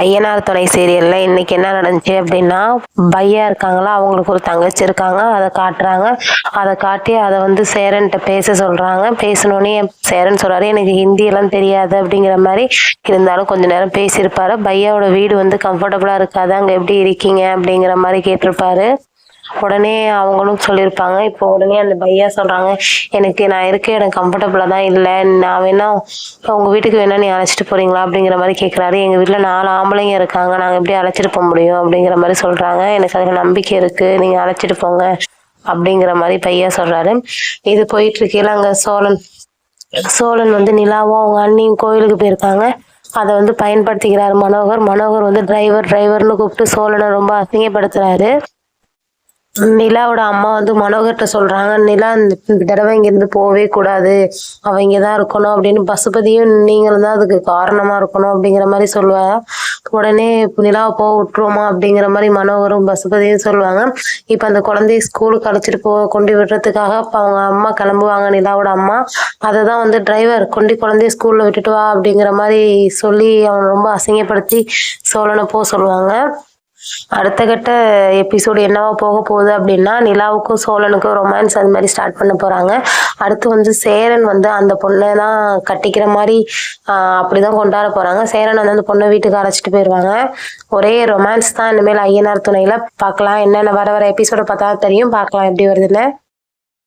ஐயனார் துணை சீரியல்ல இன்னைக்கு என்ன நடந்துச்சு அப்படின்னா, பையா இருக்காங்களா, அவங்களுக்கு ஒரு தங்கச்சி இருக்காங்க. அதை காட்டுறாங்க. அதை காட்டி அதை வந்து சேரன்ட்ட பேச சொல்றாங்க. பேசினோடனே சேரன் சொல்றாரு, எனக்கு ஹிந்தி எல்லாம் தெரியாது அப்படிங்கிற மாதிரி. இருந்தாலும் கொஞ்ச நேரம் பேசியிருப்பாரு. பையாவோட வீடு வந்து கம்ஃபர்டபுளா இருக்காது, அங்க எப்படி இருக்கீங்க அப்படிங்கிற மாதிரி கேட்டிருப்பாரு. உடனே அவங்களும் சொல்லியிருப்பாங்க. இப்போ உடனே அந்த பையா சொல்றாங்க, நான் இருக்கேன், எனக்கு கம்ஃபர்டபுளா தான் இல்லை, நான் வேணா உங்க வீட்டுக்கு வேணா நீ அழைச்சிட்டு போறீங்களா அப்படிங்கிற மாதிரி கேட்குறாரு. எங்க வீட்டுல 4 ஆம்பளைங்க இருக்காங்க, நாங்க எப்படி அழைச்சிட்டு போக முடியும் அப்படிங்கிற மாதிரி சொல்றாங்க. எனக்கு அதுக்கு நம்பிக்கை இருக்கு, நீங்க அழைச்சிட்டு போங்க அப்படிங்கிற மாதிரி பையா சொல்றாரு. இது போயிட்டு இருக்கையில அங்க சோழன் வந்து நிலாவும் அவங்க அண்ணியும் கோயிலுக்கு போயிருக்காங்க. அதை வந்து பயன்படுத்திக்கிறாரு மனோகர் வந்து டிரைவர்னு கூப்பிட்டு சோழனை ரொம்ப அசிங்கப்படுத்துறாரு. நிலாவோட அம்மா வந்து மனோகர்கிட்ட சொல்றாங்க, நிலா இந்த தடவை இங்கிருந்து போவே கூடாது, அவ இங்கதான் இருக்கணும் அப்படின்னு. பசுபதியும் நீங்களும் தான் அதுக்கு காரணமா இருக்கணும் அப்படிங்கிற மாதிரி சொல்லுவாங்க. உடனே நிலாவை போக விட்டுருவோமா அப்படிங்கிற மாதிரி மனோகரும் பசுபதியும் சொல்லுவாங்க. இப்ப அந்த குழந்தைய ஸ்கூலுக்கு அழைச்சிட்டு கொண்டு விடுறதுக்காக அவங்க அம்மா கிளம்புவாங்க, நிலாவோட அம்மா. அதை தான் வந்து டிரைவர் குழந்தைய ஸ்கூல்ல விட்டுட்டு வா அப்படிங்கிற மாதிரி சொல்லி அவனை ரொம்ப அசிங்கப்படுத்தி சோழனை போக சொல்லுவாங்க. அடுத்த கட்ட எபிசோடு என்னவா போக போகுது அப்படின்னா, நிலாவுக்கும் சோழனுக்கும் ரொமான்ஸ் அது மாதிரி ஸ்டார்ட் பண்ண போறாங்க. அடுத்து வந்து சேரன் வந்து அந்த பொண்ணை தான் கட்டிக்கிற மாதிரி அப்படிதான் கொண்டாட போறாங்க. சேரன் வந்து அந்த பொண்ணை வீட்டுக்கு அழைச்சிட்டு போயிடுவாங்க. ஒரே ரொமான்ஸ் தான் இனிமேல் ஐயனார் துணையில பார்க்கலாம். என்னென்ன வர எபிசோட பார்த்தா தெரியும், பார்க்கலாம் எப்படி வருதுன்னு.